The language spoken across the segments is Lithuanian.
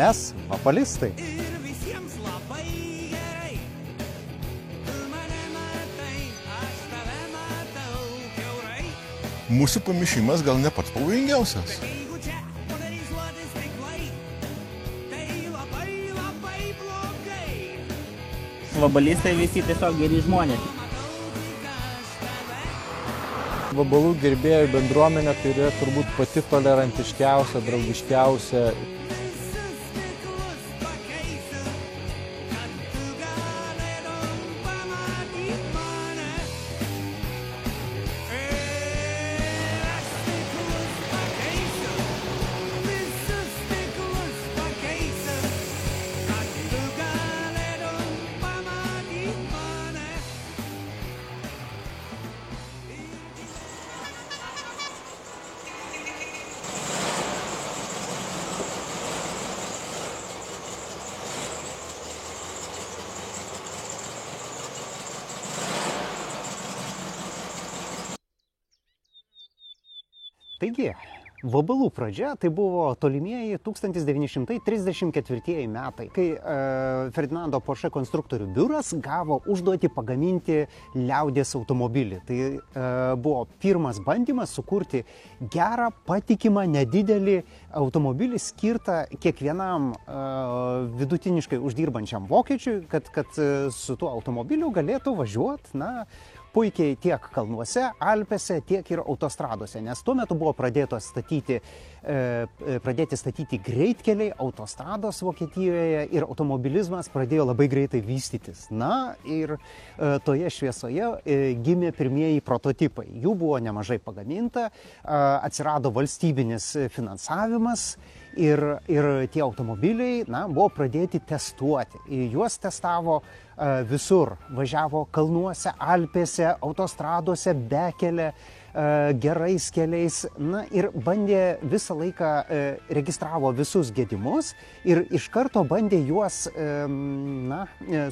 mes vabalistai. Mūsų pamišimas gal ne pats pavojingiausias. Vabalistai visi tiesiog geri žmonės. Vabalų gerbėjų bendruomenė tai yra turbūt pati tolerantiškiausia, draugiškiausia. Taigi, vabalų pradžia tai buvo tolimieji 1934 metai, kai Ferdinando Porsche konstruktorių biuras gavo užduotį pagaminti liaudies automobilį. Tai buvo pirmas bandymas sukurti gerą, patikimą, nedidelį automobilį skirtą kiekvienam vidutiniškai uždirbančiam vokiečiui, kad su tuo automobiliu galėtų važiuoti, puikiai tiek kalnuose, Alpėse, tiek ir autostradose, nes tuo metu buvo pradėti statyti greitkeliai, autostrados Vokietijoje ir automobilizmas pradėjo labai greitai vystytis. Ir toje šviesoje gimė pirmieji prototipai. Jų buvo nemažai pagaminta, atsirado valstybinis finansavimas ir tie automobiliai buvo pradėti testuoti. Juos testavo visur, važiavo kalnuose, Alpėse, autostradose, bekelė, gerais keliais, ir bandė visą laiką, registravo visus gedimus ir iš karto bandė juos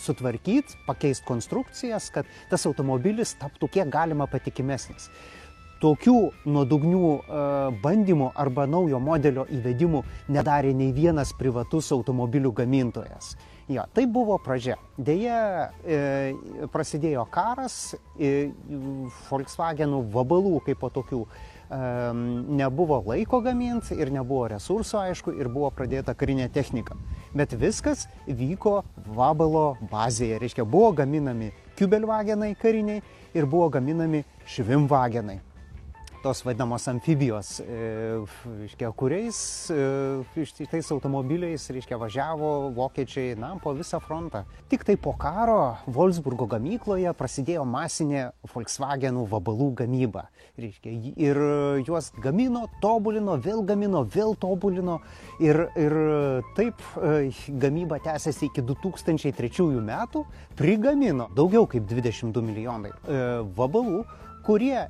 sutvarkyti, pakeisti konstrukcijas, kad tas automobilis taptų kiek galima patikimesnis. Tokių nuodugnių bandymų arba naujo modelio įvedimų nedarė nei vienas privatus automobilių gamintojas. Tai buvo pradžia. Deja, prasidėjo karas, Volkswagenų vabalų kaip po tokių nebuvo laiko gaminti ir nebuvo resursų, aišku, ir buvo pradėta karinė technika. Bet viskas vyko vabalo bazėje. Reiškia, buvo gaminami Kübelwagenai kariniai ir buvo gaminami Schwimmwagenai. Tos vadinamos amfibijos, kuriais tais automobiliais važiavo vokiečiai po visą frontą. Tik tai po karo Wolfsburgo gamykloje prasidėjo masinė Volkswagenų vabalų gamyba. Ir juos gamino, tobulino, vėl tobulino. Ir taip gamyba tęsiasi iki 2003 metų, prigamino daugiau kaip 22 milijonai vabalų, kurie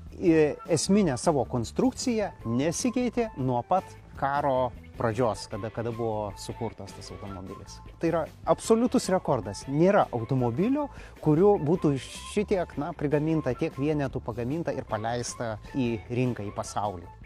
esminę savo konstrukciją nesikeitė nuo pat karo pradžios, kada buvo sukurtas tas automobilis. Tai yra absoliutus rekordas. Nėra automobilio, kuriuo būtų šitiek prigaminta, tiek vienetų pagaminta ir paleista į rinką, į pasaulį.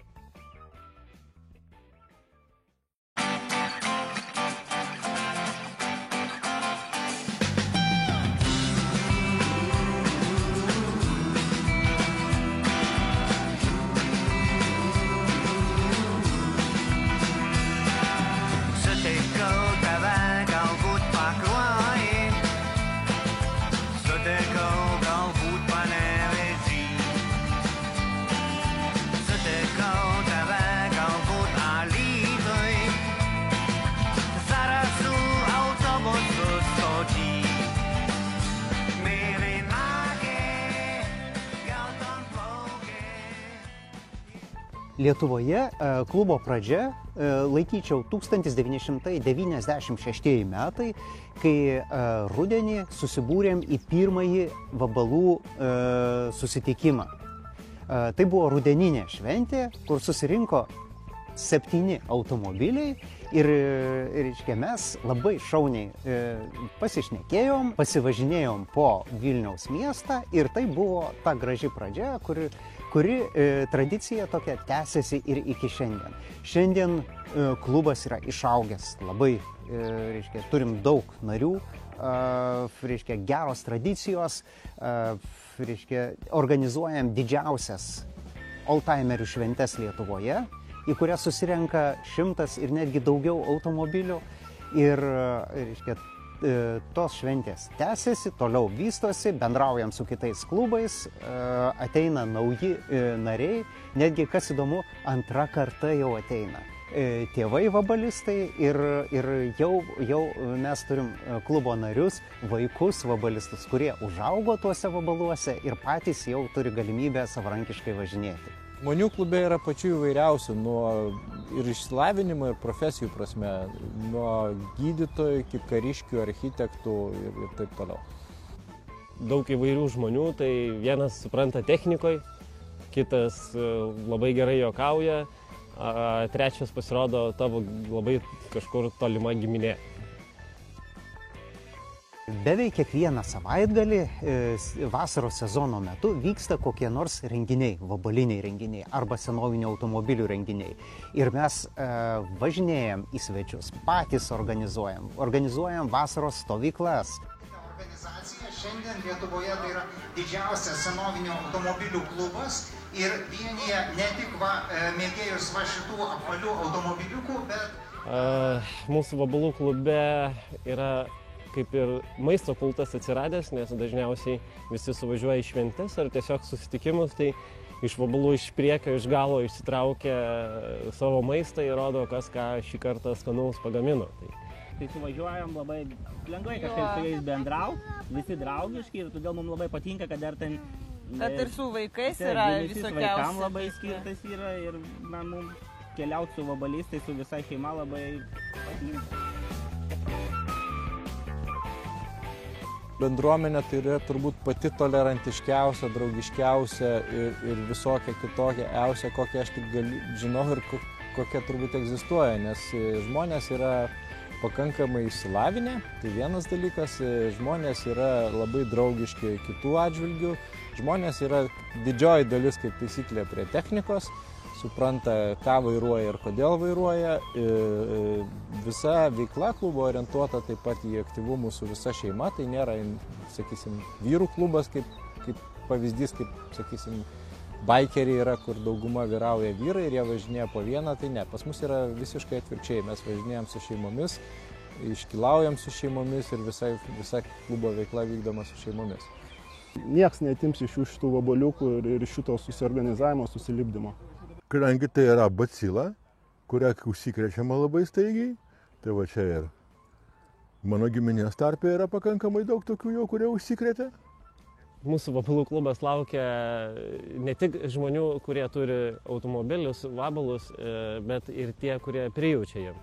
Lietuvoje klubo pradžia laikyčiau 1996 metai, kai rudenį susibūrėm į pirmąjį vabalų susitikimą. Tai buvo rudeninė šventė, kur susirinko 7 automobiliai ir, reiškia, mes labai šauniai pasišnekėjom, pasivažinėjom po Vilniaus miestą ir tai buvo ta graži pradžia, kuri tradicija tokia tęsiasi ir iki šiandien. Šiandien klubas yra išaugęs labai, reiškia, turim daug narių, reiškia, geros tradicijos, reiškia, organizuojam didžiausias oldtimerių šventes Lietuvoje, į kurią susirenka 100 ir netgi daugiau automobilių. Ir, reiškia, tos šventės tęsiasi, toliau vystosi, bendraujam su kitais klubais, ateina nauji nariai, netgi, kas įdomu, antra karta jau ateina. Tėvai vabalistai ir jau mes turim klubo narius, vaikus vabalistus, kurie užaugo tuose vabaluose ir patys jau turi galimybę savarankiškai važinėti. Žmonių klube yra pačių įvairiausių, nuo ir išsilavinimo, ir profesijų prasme, nuo gydytojų iki kariškių, architektų ir taip toliau. Daug įvairių žmonių, tai vienas supranta technikoj, kitas labai gerai juokauja, trečias pasirodo tavo labai kažkur tolima giminė. Beveik kiekvieną savaitgalį vasaros sezono metu vyksta kokie nors renginiai, vabaliniai renginiai arba senovinių automobilių renginiai. Ir mes važinėjam į svečius, patys organizuojam vasaros stovyklas. Organizacija šiandien Lietuvoje tai yra didžiausias senovinių automobilių klubas ir vienyje ne tik mėgėjus šitų apvalių automobiliukų, bet... Mūsų vabalų klube yra kaip ir maisto kultas atsiradęs, nes dažniausiai visi suvažiuoja į šventes ar tiesiog susitikimus, tai iš vabalų iš priekio, iš galo išsitraukia savo maistą ir rodo, kas ką šį kartą skanaus pagamino. Tai suvažiuojam labai lengvai kažkaip su jais bendraut, visi draugiški ir todėl mums labai patinka, kad dar ten... Kad ir su vaikais yra visokiausi. Vaikam labai skirtas yra ir mums keliauti su vabalistais, su visa šeima labai patinka. Bendruomenė tai yra turbūt pati tolerantiškiausia, draugiškiausia ir visokia kitokia, kokią aš tik žinau ir kokia turbūt egzistuoja, nes žmonės yra pakankamai išsilavinę, tai vienas dalykas, žmonės yra labai draugiški kitų atžvilgių, žmonės yra didžioji dalis kaip taisyklė prie technikos, supranta, ką vairuoja ir kodėl vairuoja. Visa veikla klubo orientuota taip pat į aktyvumų su visa šeima, tai nėra, sakysim, vyrų klubas kaip pavyzdys, kaip, sakysim, baikeriai yra, kur dauguma vyrauja vyrai ir jie važinėja po vieną, tai ne, pas mus yra visiškai atvirkščiai, mes važinėjam su šeimomis, iškilaujam su šeimomis ir visa klubo veikla vykdoma su šeimomis. Niekas neatims iš jų šitų vabaliukų ir šito susiorganizavimo, susilipdymo. Kadangi tai yra bacila, kurią užsikrečiama labai staigiai, tai va čia ir mano giminės tarpe yra pakankamai daug tokių jau, kurie užsikrėtė. Mūsų vabalų klubas laukia ne tik žmonių, kurie turi automobilius, vabalus, bet ir tie, kurie prijaučia jiem.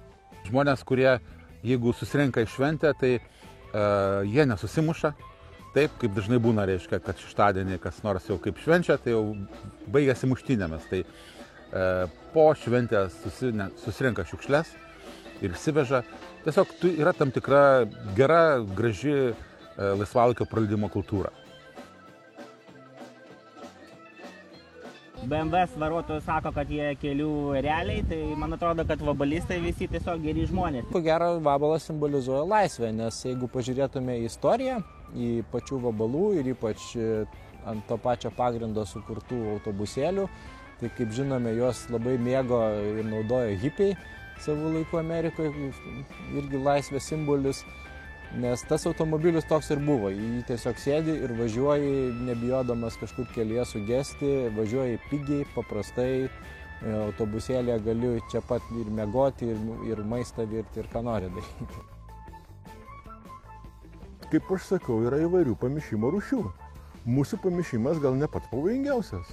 Žmonės, kurie, jeigu susirenka į šventę, tai jie nesusimuša. Taip, kaip dažnai būna, reiškia, kad šeštadienį kas nors jau kaip švenčia, tai jau baigėsi muštynėmis. Tai po šventės susirenka šiukšles ir išsiveža. Tiesiog yra tam tikra gera, graži laisvalaikio praleidimo kultūra. BMW vairuotojai sako, kad jie kelių realiai, tai man atrodo, kad vabalistai visi tiesiog geri žmonės. Ko gero, vabalas simbolizuoja laisvę, nes jeigu pažiūrėtume į istoriją, į pačių vabalų ir ypač ant to pačio pagrindo sukurtų autobusėlių, tai kaip žinome, juos labai mėgo ir naudojo hipiai savo laiku Amerikoje, irgi laisvės simbolis. Nes tas automobilis toks ir buvo, jį tiesiog sėdi ir važiuoji, nebijodamas kažkur kelyje sugesti, važiuoji pigiai, paprastai, autobusėlėje gali čia pat ir miegoti, ir maistą virti, ir ką nori daryti. Kaip aš sakau, yra įvairių pamišimo rūšių. Mūsų pamišimas gal ne pats pavojingiausias.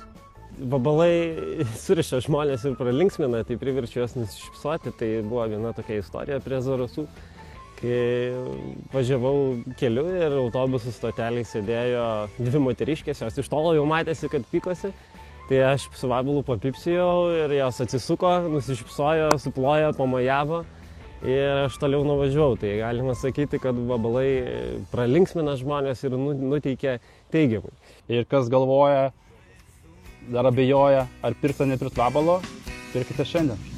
Vabalai suriša žmonės ir pralinksmina, tai priverčia juos nusišypsoti, tai buvo viena tokia istorija prie Zarasų. Kai važiavau keliu ir autobusų stotelėje sėdėjo dvi moteriškės, jos iš tolo jau matėsi, kad pykosi. Tai aš su vabalu papipsijau ir jos atsisuko, nusišypsojo, suplojo, pamojavo ir aš toliau nuvažiavau. Tai galima sakyti, kad vabalai pralinksmina žmonės ir nuteikia teigiamai. Ir kas galvoja, dar abejoja, ar pirkt ar nepirkt vabalo, pirkite šiandien.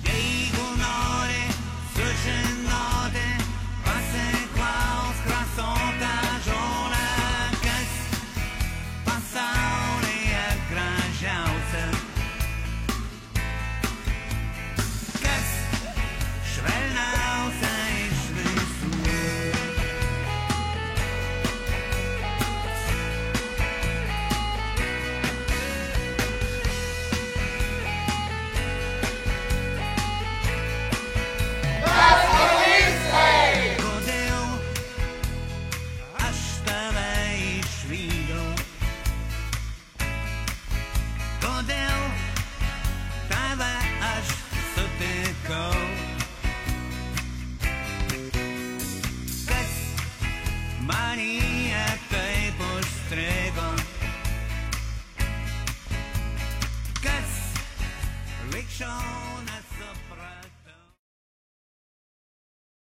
Manyje taip užstrigo, kas lig šiol